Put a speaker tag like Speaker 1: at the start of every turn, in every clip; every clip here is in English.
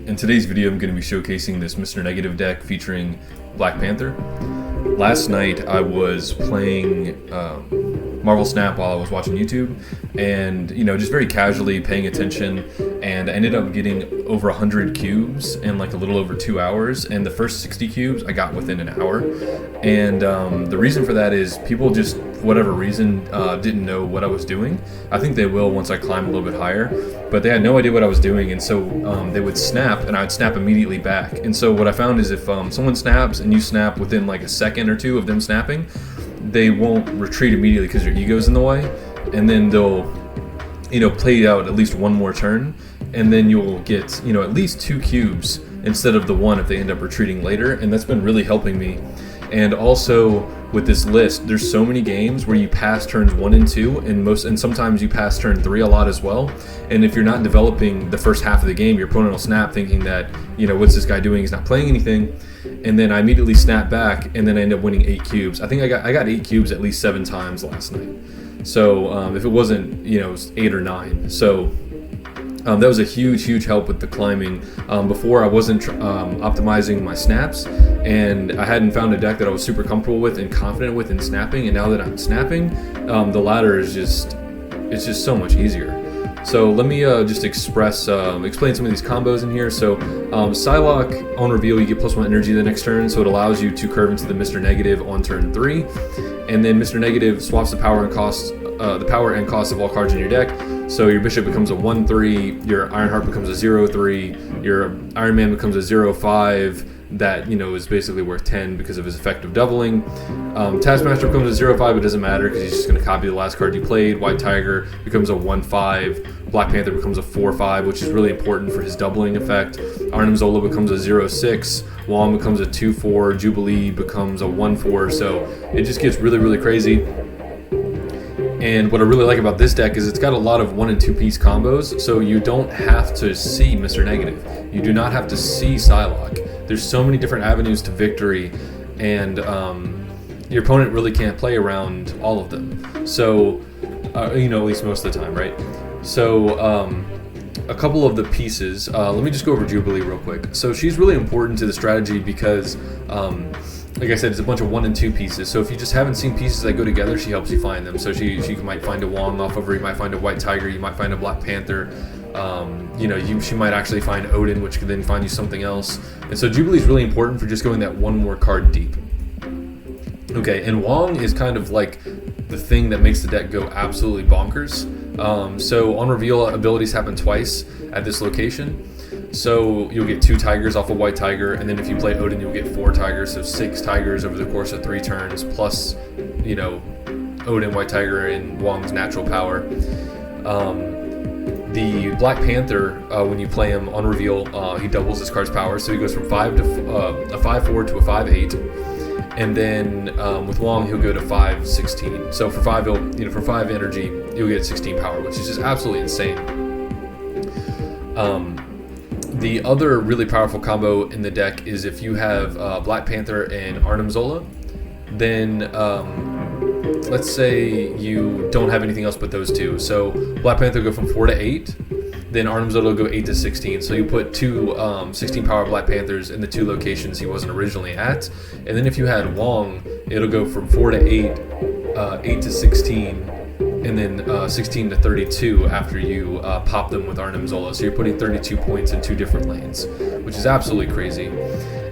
Speaker 1: In today's video, I'm going to be showcasing this Mr. Negative deck featuring Black Panther. Last night I was playing Marvel Snap while I was watching YouTube, and just very casually paying attention, and I ended up getting over 100 cubes in like a little over 2 hours, and the first 60 cubes I got within an hour. And the reason for that is people just, for whatever reason, didn't know what I was doing. I think they will once I climb a little bit higher, but they had no idea what I was doing, and so they would snap and I would snap immediately back. And so what I found is if someone snaps and you snap within like a second or two of them snapping, they won't retreat immediately because your ego's in the way, and then they'll play out at least one more turn, and then you'll get at least 2 cubes instead of the 1 if they end up retreating later. And that's been really helping me. And also with this list, there's so many games where you pass turns 1 and 2, and sometimes you pass turn 3 a lot as well. And if you're not developing the first half of the game, your opponent will snap thinking that, what's this guy doing? He's not playing anything. And then I immediately snap back, and then I end up winning 8 cubes. I think I got 8 cubes at least 7 times last night. So if it wasn't, it was 8 or 9. So that was a huge help with the climbing. Before I wasn't optimizing my snaps, and I hadn't found a deck that I was super comfortable with and confident with in snapping. And now that I'm snapping, the ladder is just so much easier. So let me just explain some of these combos in here. So Psylocke, on reveal, you get +1 energy the next turn, so it allows you to curve into the Mr. Negative on turn 3. And then Mr. Negative swaps the power and cost of all cards in your deck. So your Bishop becomes a 1/3, your Ironheart becomes a 0/3, your Iron Man becomes a 0/5. That is basically worth 10 because of his effective doubling. Taskmaster becomes a 0/5, it doesn't matter because he's just going to copy the last card you played. White Tiger becomes a 1/5. Black Panther becomes a 4/5, which is really important for his doubling effect. Arnim Zola becomes a 0/6. Wong becomes a 2/4. Jubilee becomes a 1/4. So it just gets really crazy. And what I really like about this deck is it's got a lot of 1 and 2 piece combos, so you don't have to see Mr. Negative. You do not have to see Psylocke. There's so many different avenues to victory, and your opponent really can't play around all of them. So, at least most of the time, right? So, a couple of the pieces, let me just go over Jubilee real quick. So she's really important to the strategy because, like I said, it's a bunch of 1 and 2 pieces. So if you just haven't seen pieces that go together, she helps you find them. So she might find a Wong off of her, you might find a White Tiger, you might find a Black Panther. She might actually find Odin, which could then find you something else. And so Jubilee is really important for just going that 1 more card deep. Okay, and Wong is kind of like the thing that makes the deck go absolutely bonkers. So on reveal, abilities happen twice at this location. So you'll get 2 tigers off a White Tiger, and then if you play Odin, you'll get 4 tigers, so 6 tigers over the course of 3 turns, plus, Odin, White Tiger, and Wong's natural power. The Black Panther, when you play him on reveal, he doubles his card's power, so he goes from a 5/4 to a 5/8. And then with Wong, he'll go to 5/16. So for 5, for 5 energy, you'll get 16 power, which is just absolutely insane. The other really powerful combo in the deck is if you have Black Panther and Arnim Zola, then let's say you don't have anything else but those 2. So Black Panther will go from 4 to 8, then Arnim Zola will go 8 to 16. So you put 2 16 power Black Panthers in the 2 locations he wasn't originally at. And then if you had Wong, it'll go from 4 to 8, 8 to 16, and then 16 to 32 after you pop them with Arnim Zola. So you're putting 32 points in 2 different lanes, which is absolutely crazy.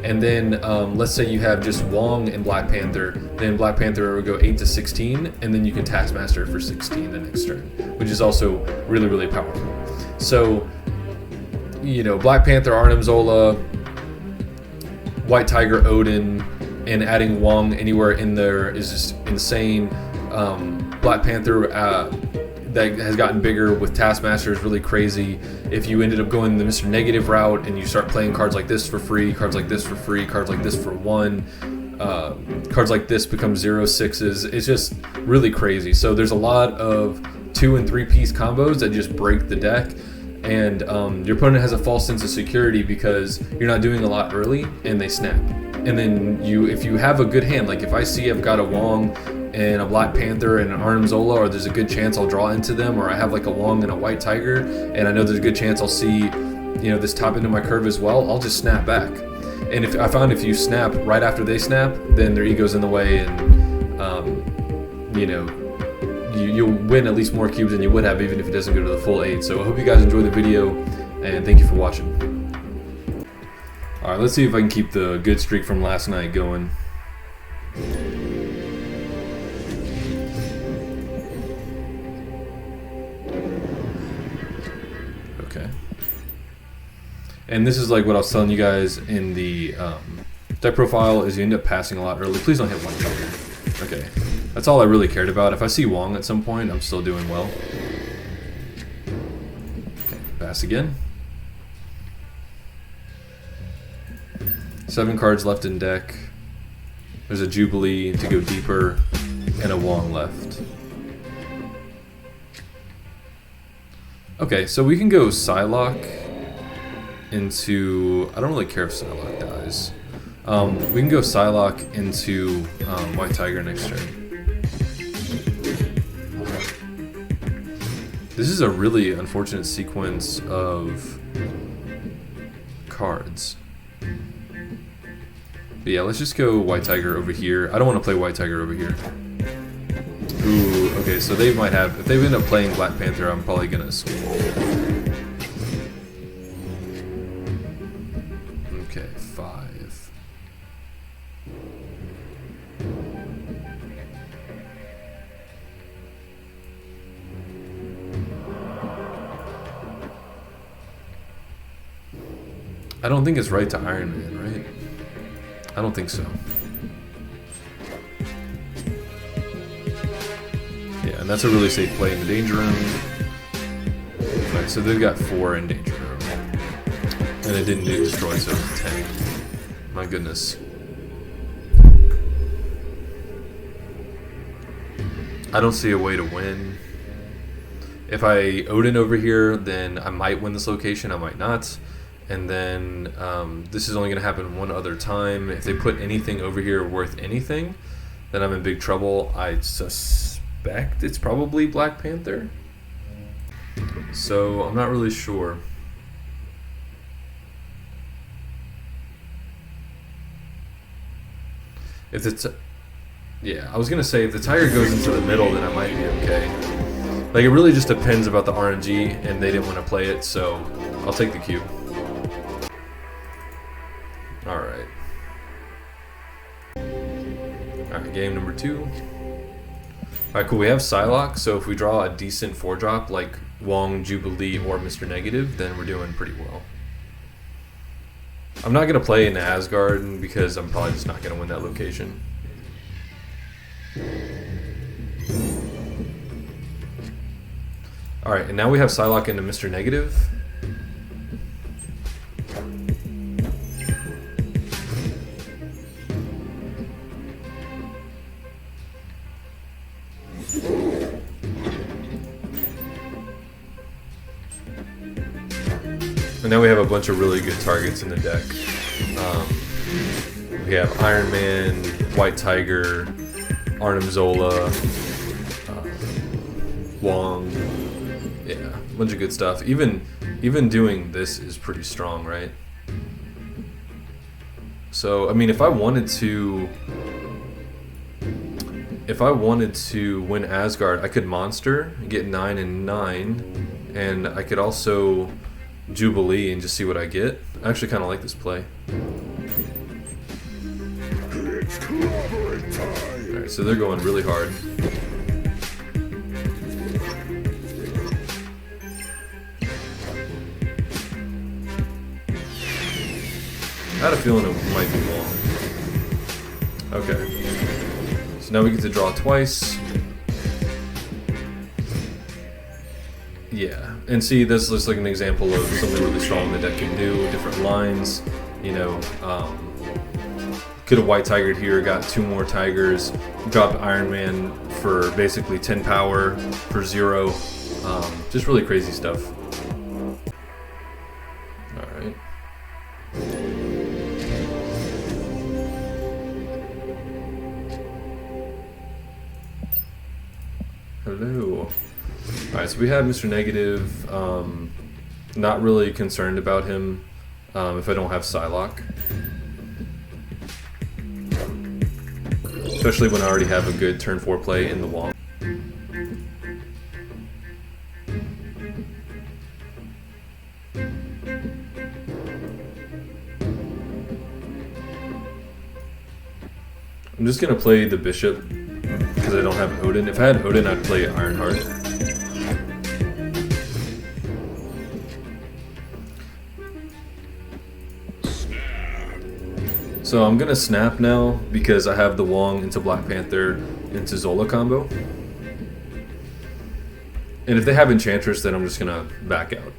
Speaker 1: And then let's say you have just Wong and Black Panther, then Black Panther will go 8 to 16, and then you can Taskmaster for 16 the next turn, which is also really powerful. So, Black Panther, Arnim Zola, White Tiger, Odin, and adding Wong anywhere in there is just insane. Black Panther that has gotten bigger with Taskmaster is really crazy. If you ended up going the Mr. Negative route and you start playing cards like this for free, cards like this for free, cards like this for 1, cards like this become 0/6s. It's just really crazy. So there's a lot of 2 and 3 piece combos that just break the deck. And your opponent has a false sense of security because you're not doing a lot early and they snap. And then if you have a good hand, like if I see I've got a Wong and a Black Panther and an Arnim Zola, or there's a good chance I'll draw into them, or I have like a Wong and a White Tiger, and I know there's a good chance I'll see you know, this top end of my curve as well, I'll just snap back. And if I found if you snap right after they snap, then their ego's in the way, and you know, you'll win at least more cubes than you would have even if it doesn't go to the full 8. So I hope you guys enjoyed the video, and thank you for watching. Alright, let's see if I can keep the good streak from last night going. Okay. And this is like what I was telling you guys in the deck profile, is you end up passing a lot early. Please don't hit one trigger. Okay. That's all I really cared about. If I see Wong at some point, I'm still doing well. Okay, pass again. 7 cards left in deck. There's a Jubilee to go deeper, and a Wong left. Okay, so we can go Psylocke into... I don't really care if Psylocke dies. We can go Psylocke into White Tiger next turn. This is a really unfortunate sequence of cards. But yeah, let's just go White Tiger over here. I don't want to play White Tiger over here. Ooh, okay, so they might have... If they end up playing Black Panther, I'm probably going to escape. Okay, 5. I don't think it's right to Iron Man, right? I don't think so. Yeah, and that's a really safe play in the danger room. Alright, so they've got 4 in danger room. And it didn't do destroy, so it's 10. My goodness. I don't see a way to win. If I Odin over here, then I might win this location, I might not. And then this is only going to happen one other time. If they put anything over here worth anything, then I'm in big trouble. I suspect it's probably Black Panther. So I'm not really sure. If it's... Yeah, I was going to say if the Tiger goes into the middle, then I might be okay. Like, it really just depends about the RNG, and they didn't want to play it, so I'll take the cube. Alright. Alright, game number 2. Alright, cool. We have Psylocke, so if we draw a decent 4-drop like Wong, Jubilee, or Mr. Negative, then we're doing pretty well. I'm not going to play in Asgard because I'm probably just not going to win that location. Alright, and now we have Psylocke into Mr. Negative. And now we have a bunch of really good targets in the deck. We have Iron Man, White Tiger, Arnim Zola, Wong. Yeah, a bunch of good stuff. Even doing this is pretty strong, right? So, I mean, if I wanted to win Asgard, I could monster, get 9 and 9, and I could also Jubilee and just see what I get. I actually kind of like this play. Alright, so they're going really hard. I had a feeling it might be Wong. Okay. So now we get to draw twice. Yeah, and see, this looks like an example of something really strong the deck can do. Different lines, you know. Could have White Tigered here, got 2 more Tigers, dropped Iron Man for basically 10 power for 0. Just really crazy stuff. Alright. Hello. Alright, so we have Mr. Negative. Not really concerned about him if I don't have Psylocke. Especially when I already have a good turn 4 play in the Wong. I'm just gonna play the Bishop because I don't have Odin. If I had Odin, I'd play Ironheart. So I'm gonna snap now because I have the Wong into Black Panther into Zola combo. And if they have Enchantress, then I'm just gonna back out.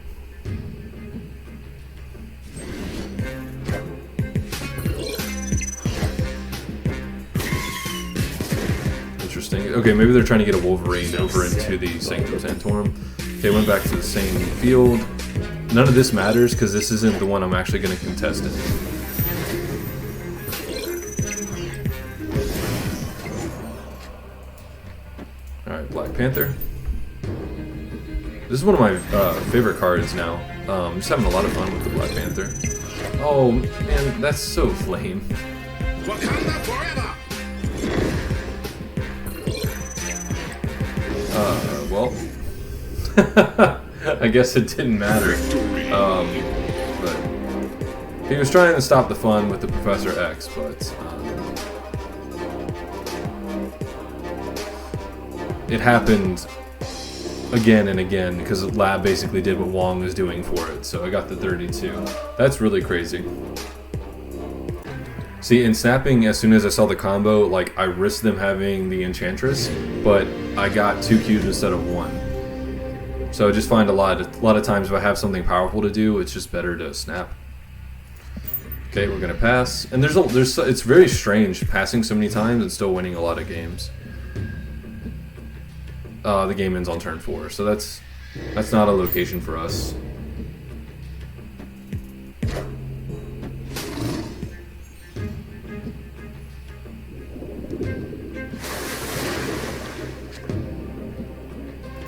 Speaker 1: Interesting. Okay, maybe they're trying to get a Wolverine over into the Sanctum Sanctorum. Okay, went back to the same field. None of this matters because this isn't the one I'm actually going to contest it. Alright, Black Panther. This is one of my favorite cards now. I'm just having a lot of fun with the Black Panther. Oh man, that's so lame.
Speaker 2: Wakanda forever!
Speaker 1: Well, I guess it didn't matter. But he was trying to stop the fun with the Professor X, but it happened again and again because Lab basically did what Wong was doing for it. So I got the 32. That's really crazy. See, in snapping, as soon as I saw the combo, like, I risked them having the Enchantress, but I got 2 cubes instead of 1. So I just find a lot of times if I have something powerful to do, it's just better to snap. Okay, we're gonna pass, and it's very strange passing so many times and still winning a lot of games. The game ends on turn 4, so that's not a location for us.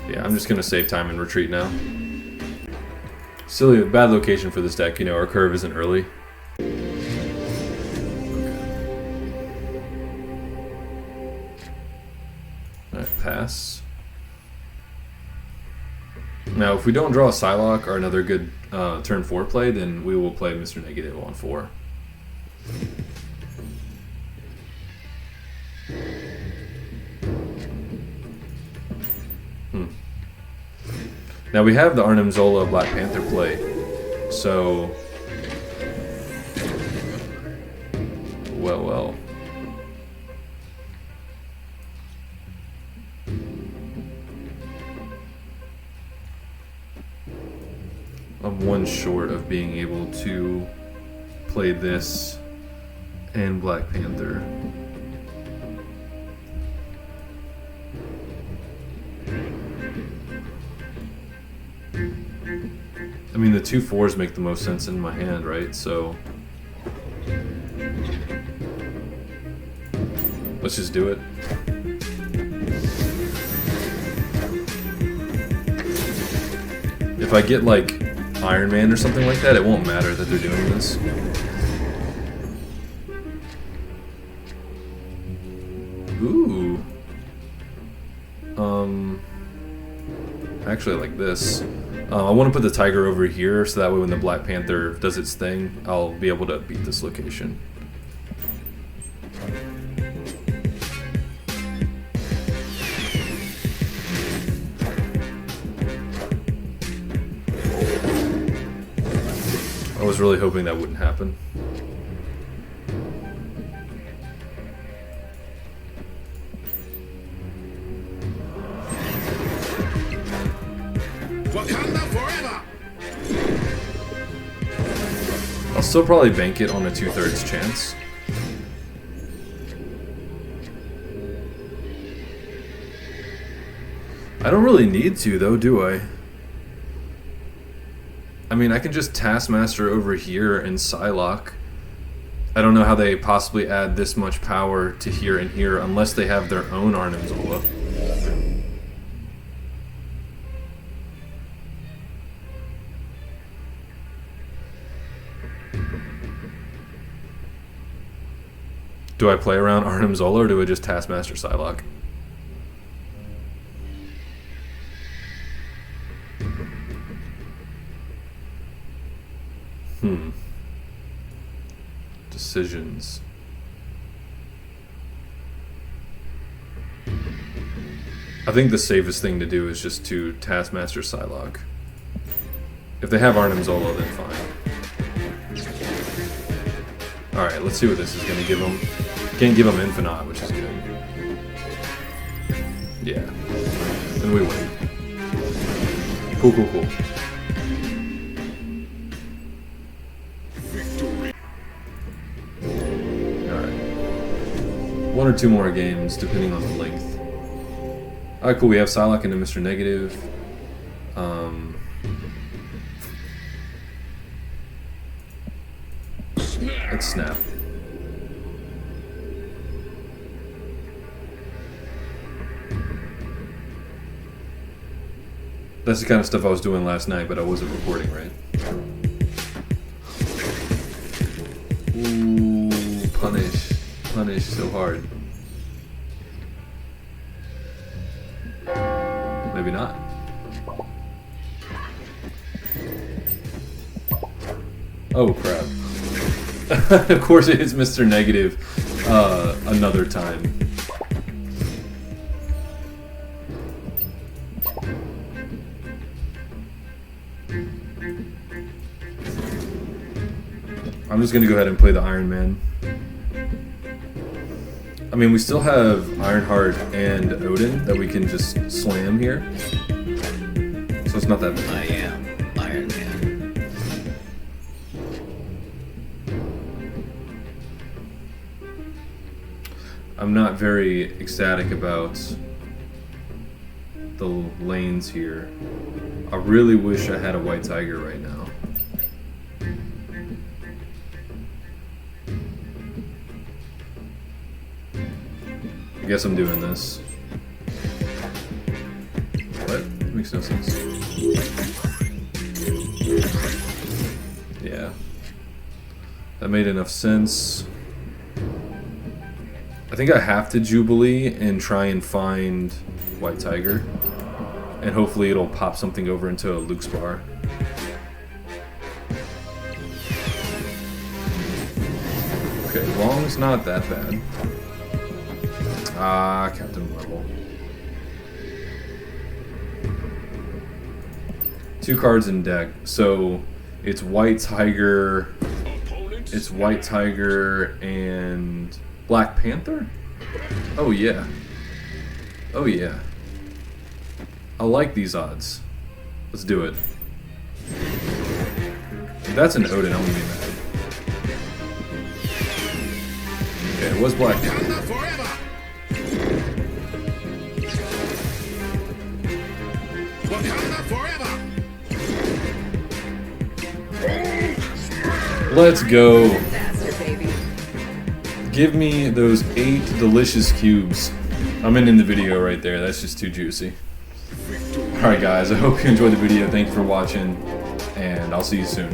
Speaker 1: Yeah, I'm just gonna save time and retreat now. Silly, bad location for this deck. You know, our curve isn't early. Alright, pass. Now, if we don't draw a Psylocke or another good turn 4 play, then we will play Mr. Negative on 4. Now we have the Arnim Zola Black Panther play, so well. I'm one short of being able to play this and Black Panther. I mean, the 2 4s make the most sense in my hand, right? So let's just do it. If I get like Iron Man or something like that, it won't matter that they're doing this. Ooh. Actually, I like this. I want to put the tiger over here so that way when the Black Panther does its thing, I'll be able to beat this location. I was really hoping that wouldn't happen.
Speaker 2: Wakanda forever!
Speaker 1: I'll still probably bank it on a 2/3 chance. I don't really need to though, do I? I mean, I can just Taskmaster over here and Psylocke. I don't know how they possibly add this much power to here and here unless they have their own Arnim Zola. Do I play around Arnim Zola or do I just Taskmaster Psylocke? Decisions. I think the safest thing to do is just to Taskmaster Psylocke. If they have Arnim Zola, then fine. Alright, let's see what this is going to give them. Can't give them Infinite, which is good. Yeah. And we win. Cool, cool, cool. Alright. One or two more games, depending on the length. Alright, cool. We have Psylocke into Mr. Negative. Let's snap. That's the kind of stuff I was doing last night, but I wasn't recording, right? Ooh, punish. Punish so hard. Maybe not. Oh, crap. Of course it is Mr. Negative another time. I'm just gonna go ahead and play the Iron Man. I mean, we still have Ironheart and Odin that we can just slam here. So it's not that bad.
Speaker 3: I am Iron Man.
Speaker 1: I'm not very ecstatic about the lanes here. I really wish I had a white tiger right now. I guess I'm doing this. What? Makes no sense. Yeah. That made enough sense. I think I have to Jubilee and try and find White Tiger. And hopefully it'll pop something over into Luke's bar. Okay, Wong's not that bad. Ah, Captain Marvel. 2 cards in deck. So it's White Tiger. It's White Tiger and Black Panther? Oh yeah. Oh yeah. I like these odds. Let's do it. If that's an Odin, I'm gonna be mad. Okay, it was Black Panther.
Speaker 2: Wakanda forever! Wakanda forever!
Speaker 1: Let's go.
Speaker 4: Faster, baby.
Speaker 1: Give me those 8 delicious cubes. I'm ending the video right there. That's just too juicy. Alright guys, I hope you enjoyed the video. Thank you for watching, and I'll see you soon.